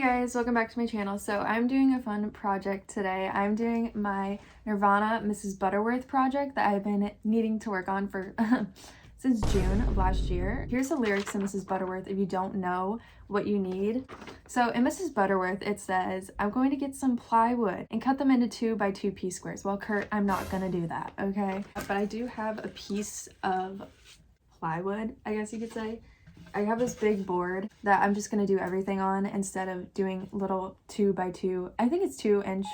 guys, welcome back to my channel. So I'm doing a fun project today. I'm doing my Nirvana Mrs. Butterworth project that I've been needing to work on for since June of last year. Here's the lyrics of Mrs. Butterworth if you don't know what you need. So in Mrs. Butterworth it says, I'm going to get some plywood and cut them into 2 by 2 piece squares. Well, Kurt, I'm not gonna do that, okay? But I do have a piece of plywood, I guess you could say. I have this big board that I'm just gonna do everything on instead of doing little 2 by 2, I think it's 2-inch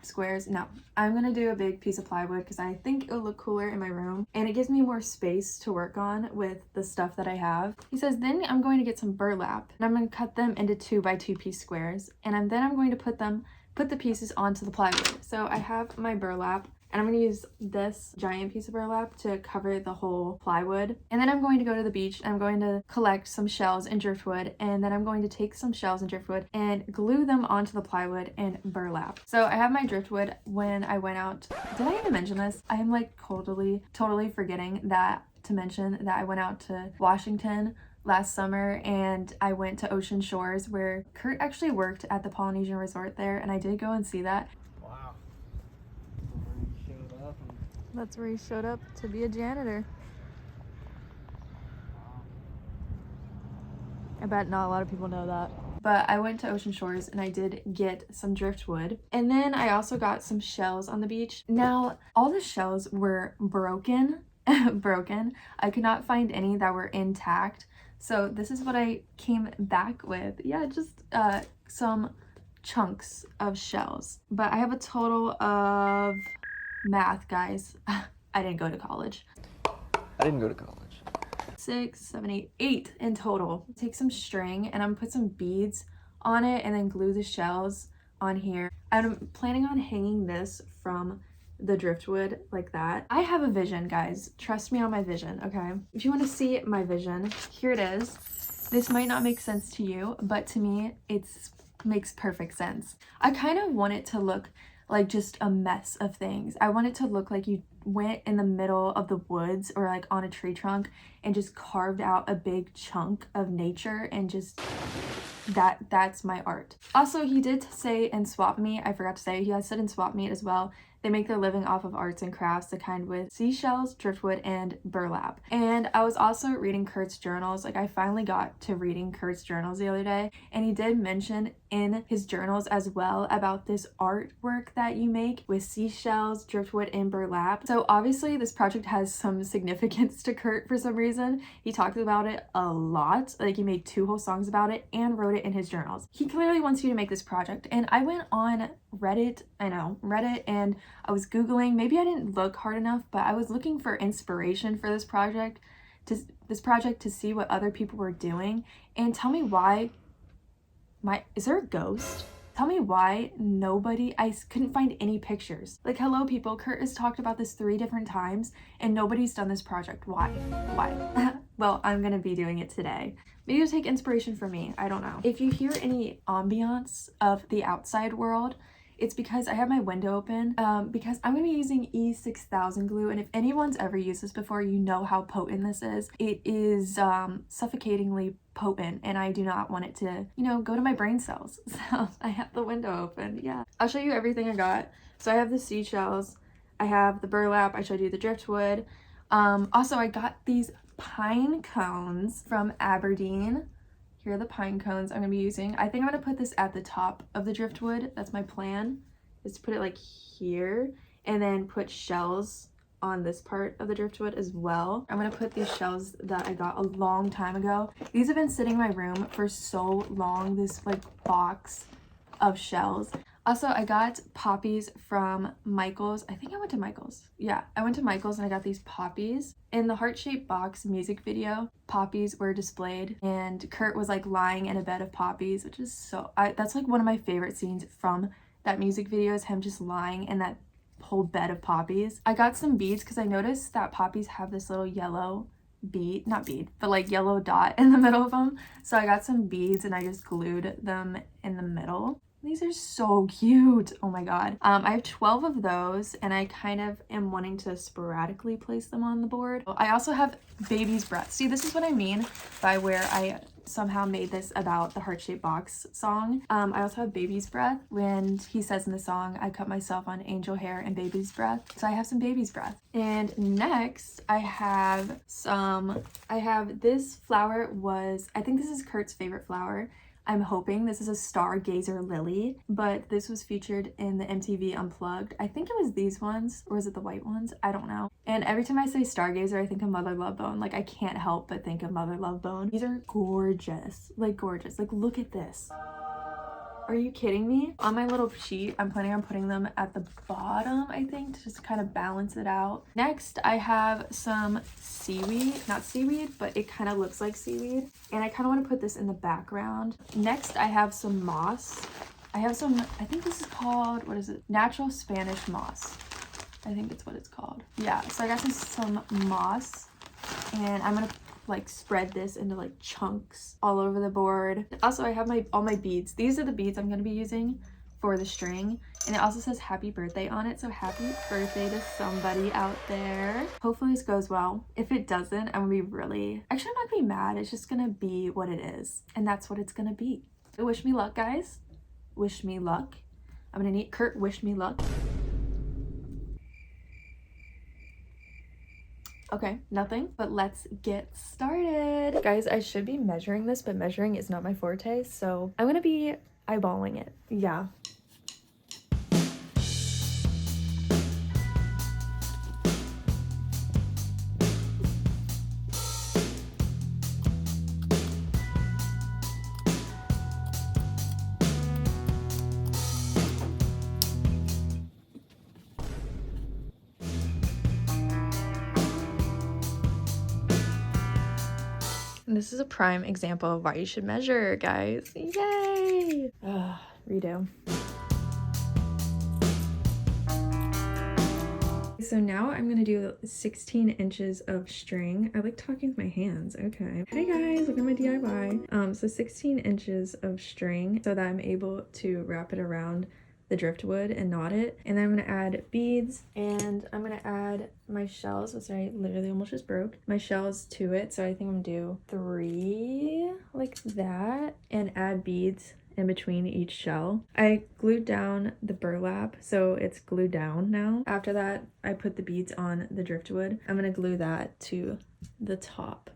squares. No, I'm gonna do a big piece of plywood because I think it will look cooler in my room and it gives me more space to work on with the stuff that I have. He says, then I'm going to get some burlap and I'm going to cut them into 2 by 2 piece squares, and then I'm going to put the pieces onto the plywood. So I have my burlap, and I'm going to use this giant piece of burlap to cover the whole plywood. And then I'm going to go to the beach and I'm going to collect some shells and driftwood, and then I'm going to take some shells and driftwood and glue them onto the plywood and burlap. So I have my driftwood. When I went out, did I even mention this? I am like totally forgetting that to mention that I went out to Washington last summer and I went to Ocean Shores where Kurt actually worked at the Polynesian resort there, and I did go and see that. That's where he showed up to be a janitor. I bet not a lot of people know that. But I went to Ocean Shores and I did get some driftwood. And then I also got some shells on the beach. Now, all the shells were broken. I could not find any that were intact. So this is what I came back with. Yeah, just some chunks of shells. But I have a total of... math, guys. I didn't go to college. 6, 7, 8, 8 in total. Take some string and I'm gonna put some beads on it and then glue the shells on here. I'm planning on hanging this from the driftwood like that. I have a vision, guys. Trust me on my vision, okay? If you want to see my vision, here it is. This might not make sense to you, but to me, it makes perfect sense. I kind of want it to look like just a mess of things. I want it to look like you went in the middle of the woods or like on a tree trunk and just carved out a big chunk of nature, and just that's my art. Also, he did say in Swap Meet, I forgot to say, he has said in Swap Meet as well, they make their living off of arts and crafts, the kind with seashells, driftwood, and burlap. And I was also reading Kurt's journals. Like, I finally got to reading Kurt's journals the other day, and he did mention in his journals as well about this artwork that you make with seashells, driftwood, and burlap. So obviously this project has some significance to Kurt for some reason. He talks about it a lot. Like, he made 2 whole songs about it and wrote it in his journals. He clearly wants you to make this project. And I went on Reddit, and I was Googling. Maybe I didn't look hard enough, but I was looking for inspiration for this project to see what other people were doing. And tell me why is there a ghost? Tell me why I couldn't find any pictures. Like, hello people, Kurt has talked about this 3 different times and nobody's done this project. Why? Well, I'm gonna be doing it today. Maybe you'll take inspiration from me, I don't know. If you hear any ambiance of the outside world, it's because I have my window open because I'm going to be using E6000 glue, and if anyone's ever used this before, you know how potent this is. It is suffocatingly potent, and I do not want it to, go to my brain cells. So I have the window open, yeah. I'll show you everything I got. So I have the seashells, I have the burlap, I showed you the driftwood. Also, I got these pine cones from Aberdeen. Here are the pine cones I'm going to be using. I think I'm going to put this at the top of the driftwood. That's my plan, is to put it like here and then put shells on this part of the driftwood as well. I'm going to put these shells that I got a long time ago. These have been sitting in my room for so long, this like box of shells. Also, I got poppies from Michael's. I think I went to Michael's. Yeah, I went to Michael's and I got these poppies. In the heart-shaped box music video, poppies were displayed and Kurt was like lying in a bed of poppies, which is that's like one of my favorite scenes from that music video, is him just lying in that whole bed of poppies. I got some beads because I noticed that poppies have this little yellow like yellow dot in the middle of them. So I got some beads and I just glued them in the middle. These are so cute. Oh my god. I have 12 of those and I kind of am wanting to sporadically place them on the board. I also have baby's breath. See, this is what I mean by where I somehow made this about the heart-shaped box song. I also have baby's breath when he says in the song, I cut myself on angel hair and baby's breath. So I have some baby's breath. And next I have this flower I think this is Kurt's favorite flower. I'm hoping this is a stargazer lily, but this was featured in the MTV Unplugged. I think it was these ones, or is it the white ones? I don't know. And every time I say stargazer, I think of Mother Love Bone. Like, I can't help but think of Mother Love Bone. These are gorgeous. Like, gorgeous. Like, look at this. Are you kidding me? On my little sheet, I'm planning on putting them at the bottom, I think, to just kind of balance it out. Next, I have some seaweed. Not seaweed, but it kind of looks like seaweed. And I kind of want to put this in the background. Next, I have some moss. I have some, I think this is called, what is it? Natural Spanish moss. I think it's what it's called. Yeah, so I got some moss. And I'm going to like spread this into like chunks all over the board. Also, I have all my beads. These are the beads I'm going to be using for the string, and it also says happy birthday on it, so happy birthday to somebody out there. Hopefully this goes well. If it doesn't, I'm gonna be really, actually I'm not gonna be mad. It's just gonna be what it is, and that's what it's gonna be. So wish me luck, guys. Wish me luck. I'm gonna need Kurt wish me luck. Okay, nothing, but let's get started. Guys, I should be measuring this, but measuring is not my forte, so I'm gonna be eyeballing it. Yeah. This is a prime example of why you should measure, guys. Yay! Redo. So now I'm gonna do 16 inches of string. I like talking with my hands. Okay. Hey guys, look at my DIY. So 16 inches of string so that I'm able to wrap it around the driftwood and knot it. And then I'm gonna add beads, and I'm gonna add my shells, which I literally almost just broke, my shells to it. So I think I'm gonna do 3 like that and add beads in between each shell. I glued down the burlap, so it's glued down now. After that, I put the beads on the driftwood. I'm gonna glue that to the top.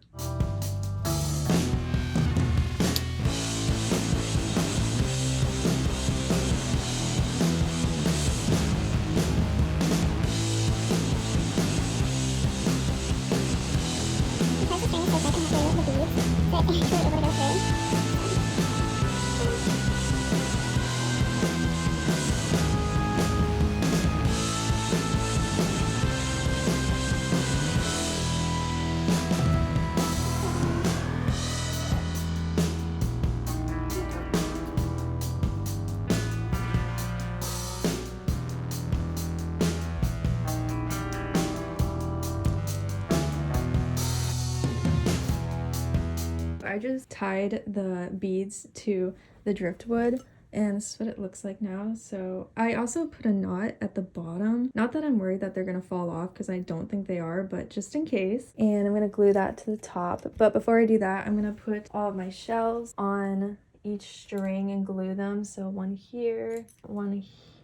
I just tied the beads to the driftwood, and this is what it looks like now. So I also put a knot at the bottom. Not that I'm worried that they're gonna fall off, because I don't think they are, but just in case. And I'm gonna glue that to the top. But before I do that, I'm gonna put all of my shells on each string and glue them. So one here,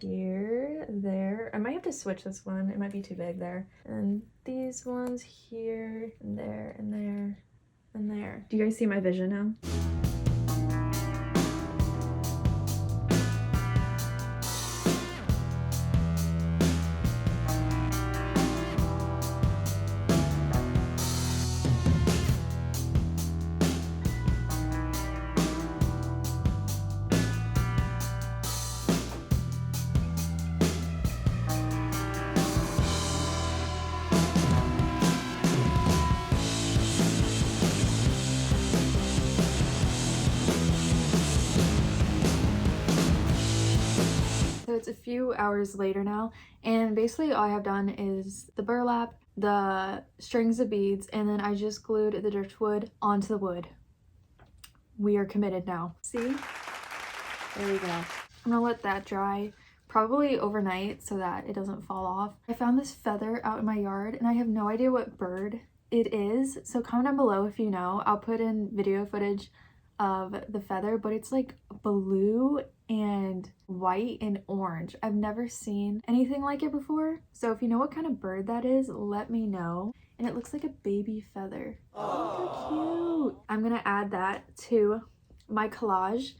there. I might have to switch this one. It might be too big there. And these ones here, and there, and there. And there. Do you guys see my vision now? It's a few hours later now, and basically all I have done is the burlap, the strings of beads, and then I just glued the driftwood onto the wood. We are committed now. See? There we go. I'm gonna let that dry probably overnight so that it doesn't fall off. I found this feather out in my yard, and I have no idea what bird it is, so comment down below if you know. I'll put in video footage of the feather, but it's like blue and white and orange. I've never seen anything like it before. So if you know what kind of bird that is, let me know. And it looks like a baby feather. Oh, look how cute. I'm gonna add that to my collage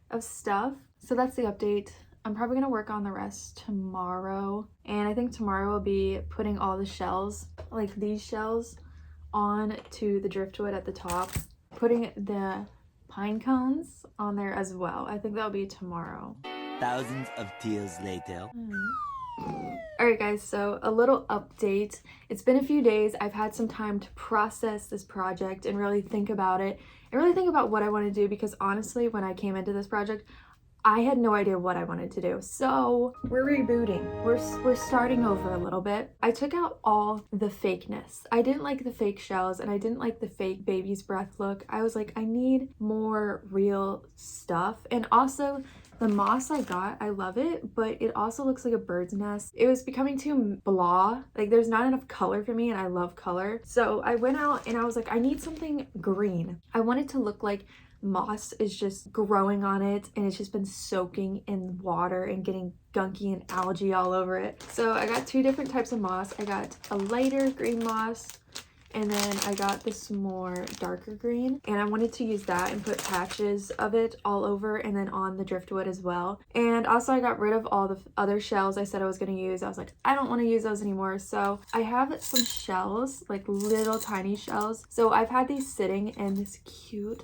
of stuff. So that's the update. I'm probably gonna work on the rest tomorrow. And I think tomorrow will be putting all the shells, like these shells, on to the driftwood at the top, putting the pine cones on there as well. I think that'll be tomorrow. Thousands of tears later. Alright guys, so a little update. It's been a few days. I've had some time to process this project and really think about it and really think about what I want to do, because honestly, when I came into this project, I had no idea what I wanted to do. So we're rebooting. We're starting over a little bit. I took out all the fakeness. I didn't like the fake shells and I didn't like the fake baby's breath look. I was like, I need more real stuff. And also the moss I got, I love it, but it also looks like a bird's nest. It was becoming too blah. Like there's not enough color for me and I love color. So I went out and I was like, I need something green. I want it to look like moss is just growing on it and it's just been soaking in water and getting gunky and algae all over it. So I got two different types of moss. I got a lighter green moss and then I got this more darker green, and I wanted to use that and put patches of it all over and then on the driftwood as well. And also I got rid of all the other shells I said I was going to use. I was like, I don't want to use those anymore. So I have some shells, like little tiny shells. So I've had these sitting in this cute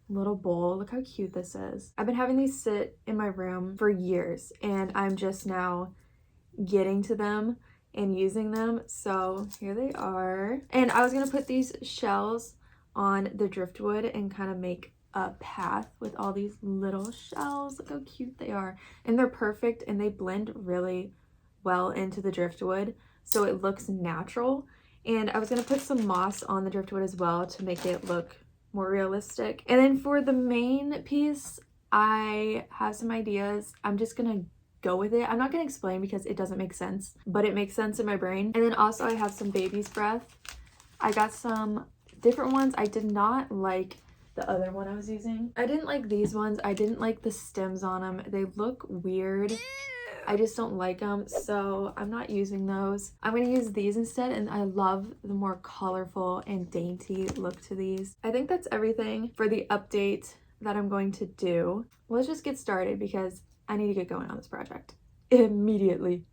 little bowl. Look how cute this is. I've been having these sit in my room for years and I'm just now getting to them and using them. So here they are. And I was gonna put these shells on the driftwood and kind of make a path with all these little shells. Look how cute they are. And they're perfect and they blend really well into the driftwood, so it looks natural. And I was gonna put some moss on the driftwood as well to make it look more realistic. And then for the main piece, I have some ideas. I'm just gonna go with it. I'm not gonna explain because it doesn't make sense, but it makes sense in my brain. And then also I have some baby's breath. I got some different ones. I did not like the other one I was using. I didn't like these ones. I didn't like the stems on them. They look weird. I just don't like them, so I'm not using those. I'm gonna use these instead, and I love the more colorful and dainty look to these. I think that's everything for the update that I'm going to do. Let's just get started because I need to get going on this project immediately.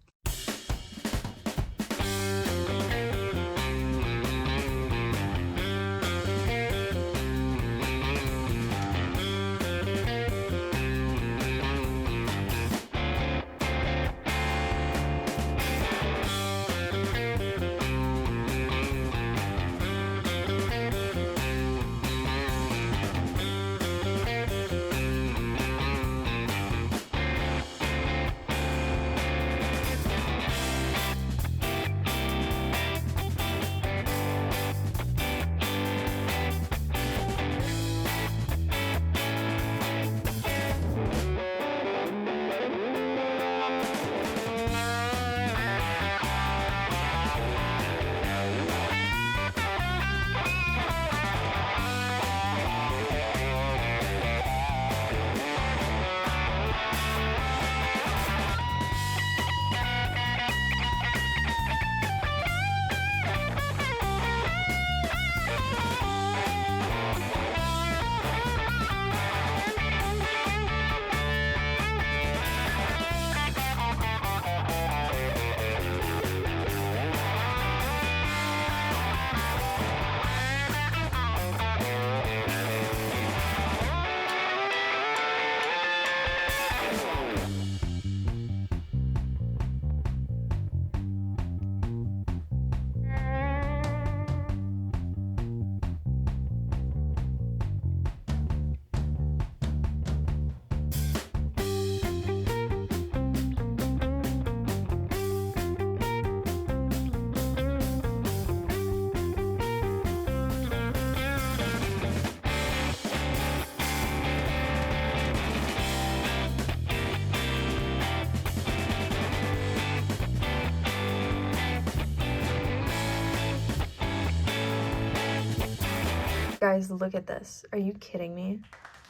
Guys, look at this. Are you kidding me?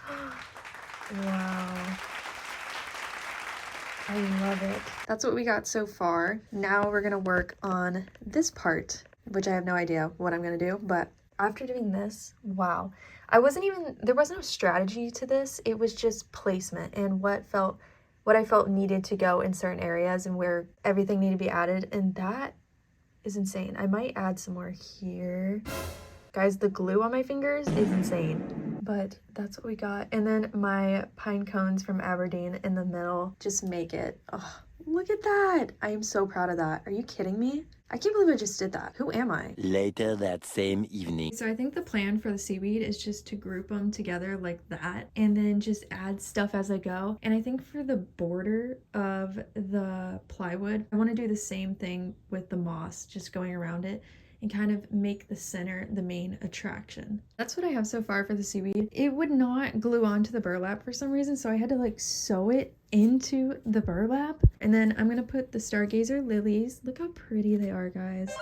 Wow. I love it. That's what we got so far. Now we're gonna work on this part, which I have no idea what I'm gonna do, but after doing this, wow. There was no strategy to this. It was just placement and what I felt needed to go in certain areas and where everything needed to be added, and that is insane. I might add some more here. Guys, the glue on my fingers is insane, but that's what we got. And then my pine cones from Aberdeen in the middle just make it. Oh, look at that. I am so proud of that. Are you kidding me? I can't believe I just did that. Who am I? Later that same evening. So I think the plan for the seaweed is just to group them together like that and then just add stuff as I go. And I think for the border of the plywood, I want to do the same thing with the moss, just going around it and kind of make the center the main attraction. That's what I have so far for the seaweed. It would not glue onto the burlap for some reason, so I had to like sew it into the burlap. And then I'm gonna put the stargazer lilies. Look how pretty they are, guys.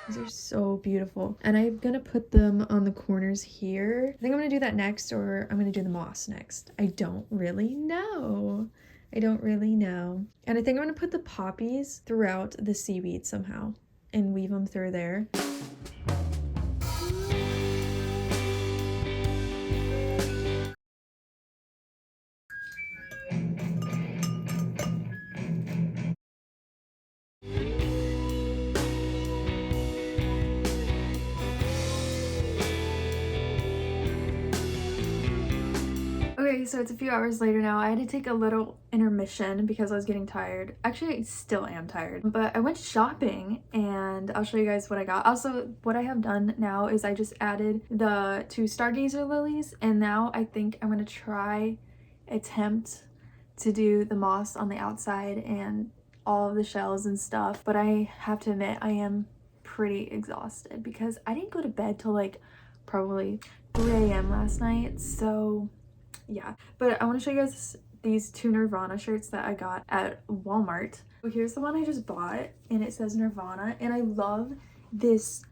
These are so beautiful. And I'm gonna put them on the corners here. I think I'm gonna do that next, or I'm gonna do the moss next. I don't really know. And I think I'm gonna put the poppies throughout the seaweed somehow and weave them through there. Okay, so it's a few hours later now. I had to take a little intermission because I was getting tired. Actually, I still am tired. But I went shopping and I'll show you guys what I got. Also, what I have done now is I just added the 2 stargazer lilies, and now I think I'm gonna attempt to do the moss on the outside and all of the shells and stuff. But I have to admit, I am pretty exhausted because I didn't go to bed till like probably 3 a.m. last night. So yeah, but I want to show you guys these 2 Nirvana shirts that I got at Walmart. So here's the one I just bought, and it says Nirvana, and I love this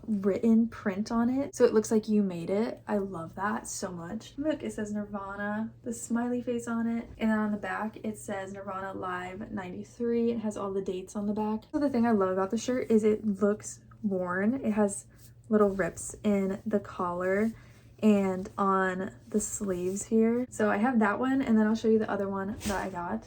written print on it, so it looks like you made it. I love that so much. Look, it says Nirvana, the smiley face on it, and then on the back it says Nirvana Live 93. It has all the dates on the back. So the thing I love about the shirt is it looks worn. It has little rips in the collar and on the sleeves here. So I have that one, and then I'll show you the other one that I got.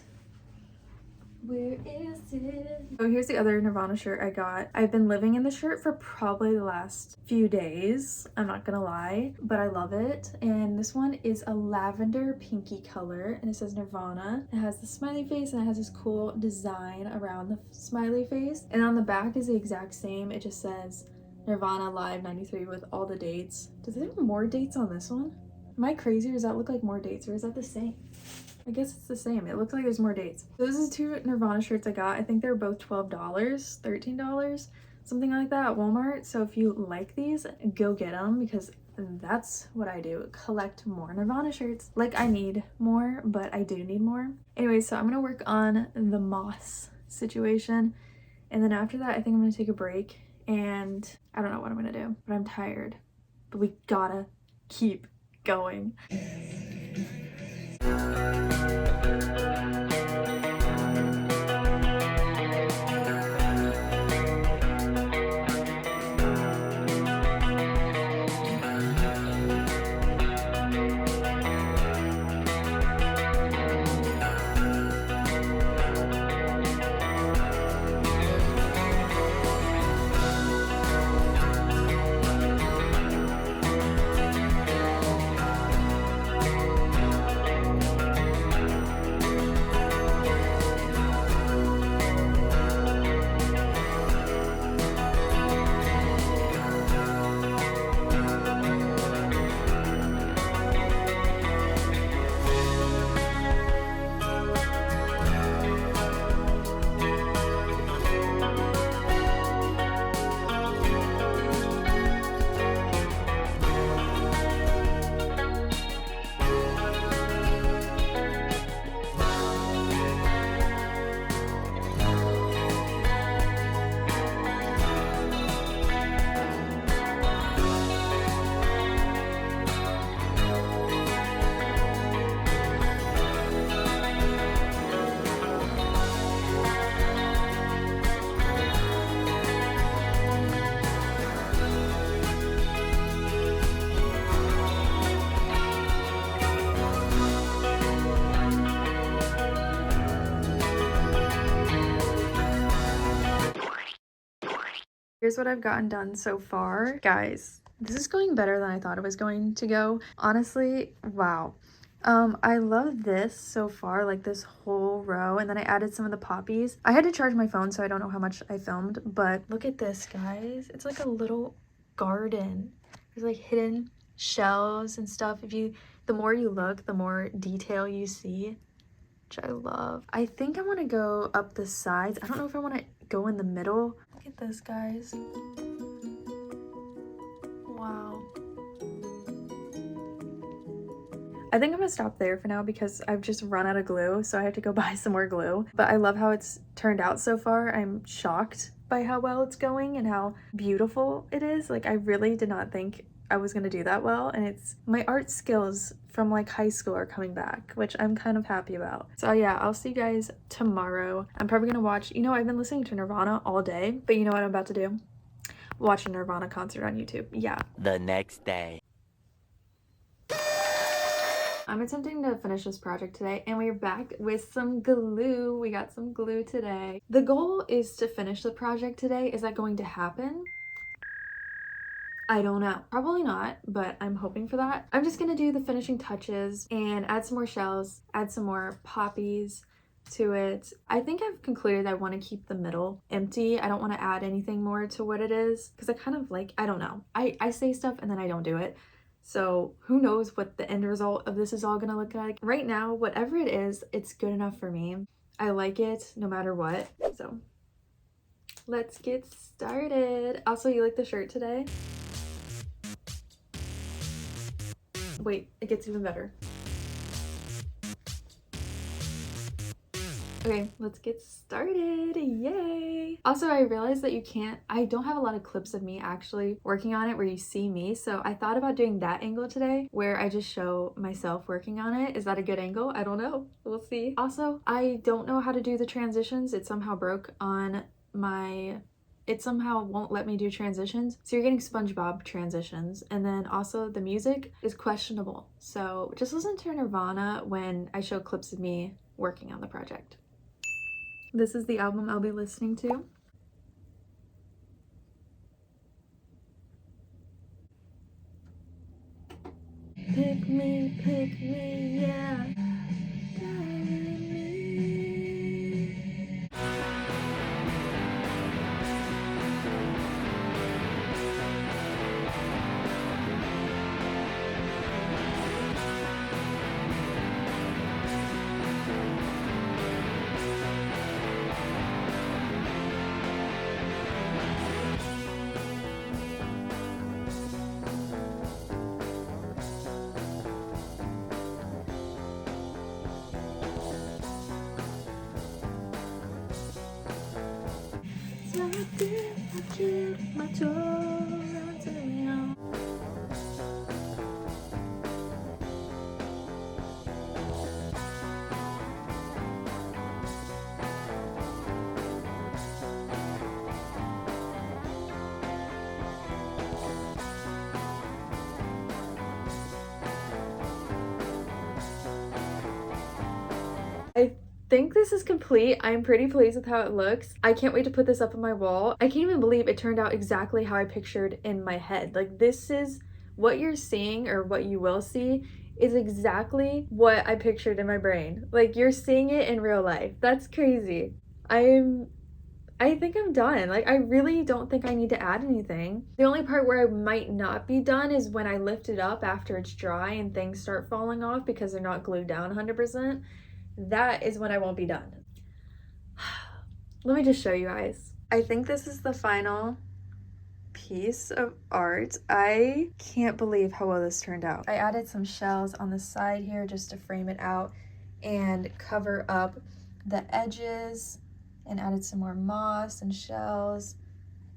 Where is it? Oh, here's the other Nirvana shirt I got. I've been living in the shirt for probably the last few days, I'm not gonna lie, but I love it. And this one is a lavender pinky color, and it says Nirvana. It has the smiley face, and it has this cool design around the smiley face. And on the back is the exact same. It just says Nirvana Live 93 with all the dates. Does it have more dates on this one? Am I crazy, or does that look like more dates, or is that the same? I guess it's the same. It looks like there's more dates. So this is 2 Nirvana shirts I got. I think they're both $12, $13, something like that at Walmart. So if you like these, go get them, because that's what I do. Collect more Nirvana shirts. Like, I need more, but I do need more. Anyway, so I'm gonna work on the moss situation. And then after that, I think I'm gonna take a break, and I don't know what I'm gonna do, but I'm tired. But we gotta keep going. here's what I've gotten done so far. Guys, this is going better than I thought it was going to go. Honestly, wow. I love this so far, like this whole row, and then I added some of the poppies. I had to charge my phone, so I don't know how much I filmed, but look at this, guys. It's like a little garden. There's like hidden shells and stuff. The more you look, the more detail you see, which I love. I think I want to go up the sides. I don't know if I want to go in the middle. Look at this, guys. Wow. I think I'm gonna stop there for now because I've just run out of glue, so I have to go buy some more glue. But I love how it's turned out so far. I'm shocked by how well it's going and how beautiful it is. Like, I really did not think I was gonna do that well, and it's my art skills from like high school are coming back, which I'm kind of happy about. So yeah, I'll see you guys tomorrow. I'm probably gonna watch, I've been listening to Nirvana all day, but you know what I'm about to do? Watch a Nirvana concert on YouTube. Yeah. The next day. I'm attempting to finish this project today, and we're back with some glue. We got some glue today. The goal is to finish the project today. Is that going to happen? I don't know. Probably not, but I'm hoping for that. I'm just gonna do the finishing touches and add some more shells, add some more poppies to it. I think I've concluded I want to keep the middle empty. I don't want to add anything more to what it is because I kind of I don't know. I say stuff and then I don't do it. So who knows what the end result of this is all gonna look like. Right now, whatever it is, it's good enough for me. I like it no matter what. So let's get started. Also, you like the shirt today? Wait, it gets even better. Okay, let's get started. Yay! Also, I realized that I don't have a lot of clips of me actually working on it where you see me, so I thought about doing that angle today where I just show myself working on it. Is that a good angle? I don't know. We'll see. Also, I don't know how to do the transitions. It somehow broke on it somehow won't let me do transitions. So you're getting SpongeBob transitions. And then also the music is questionable. So just listen to Nirvana when I show clips of me working on the project. This is the album I'll be listening to. Pick me, yeah. I think this is complete. I'm pretty pleased with how it looks. I can't wait to put this up on my wall. I can't even believe it turned out exactly how I pictured in my head. Like, this is what you're seeing, or what you will see, is exactly what I pictured in my brain. Like, you're seeing it in real life. That's crazy. I think I'm done. Like, I really don't think I need to add anything. The only part where I might not be done is when I lift it up after it's dry and things start falling off because they're not glued down 100%. That is when I won't be done. Let me just show you guys. I think this is the final piece of art. I can't believe how well this turned out. I added some shells on the side here just to frame it out and cover up the edges, and added some more moss and shells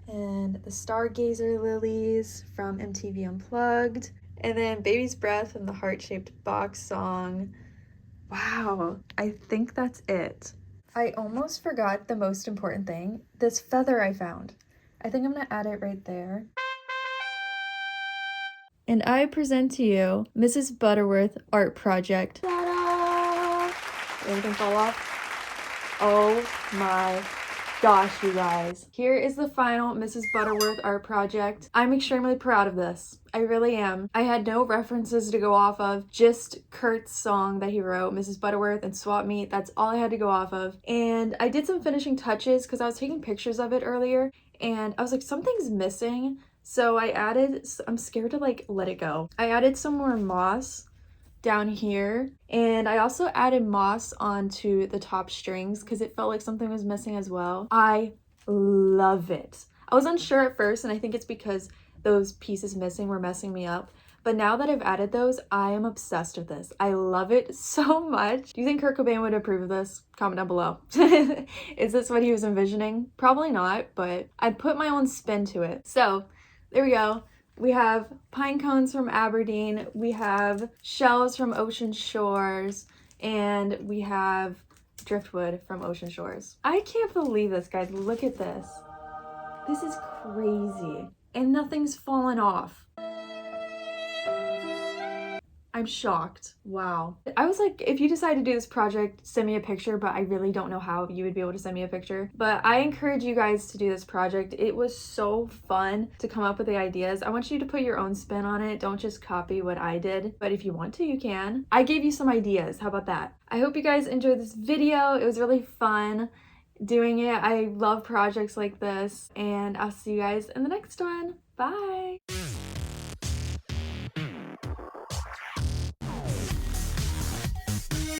and the stargazer lilies from MTV Unplugged, and then Baby's Breath and the heart-shaped box song. Wow, I think that's it. I almost forgot the most important thing, this feather I found. I think I'm gonna add it right there. And I present to you Mrs. Butterworth art project. Ta-da! Everything fall off? Oh my gosh, you guys. Here is the final Mrs. Butterworth art project. I'm extremely proud of this. I really am. I had no references to go off of, just Kurt's song that he wrote, Mrs. Butterworth and Swap Meet. That's all I had to go off of. And I did some finishing touches because I was taking pictures of it earlier and I was like, something's missing. So I added, I'm scared to like let it go. I added some more moss down here, and I also added moss onto the top strings because it felt like something was missing as well. I love it. I was unsure at first, and I think it's because those pieces missing were messing me up, but now that I've added those, I am obsessed with this. I love it so much. Do you think Kurt Cobain would approve of this? Comment down below. Is this what he was envisioning? Probably not, but I put my own spin to it. So there we go. We have pine cones from Aberdeen, we have shells from Ocean Shores, and we have driftwood from Ocean Shores. I can't believe this, guys. Look at this. This is crazy. And nothing's fallen off. I'm shocked. Wow. I was like, if you decide to do this project, send me a picture, but I really don't know how you would be able to send me a picture. But I encourage you guys to do this project. It was so fun to come up with the ideas. I want you to put your own spin on it. Don't just copy what I did, but if you want to, you can. I gave you some ideas. How about that? I hope you guys enjoyed this video. It was really fun doing it. I love projects like this, and I'll see you guys in the next one. Bye.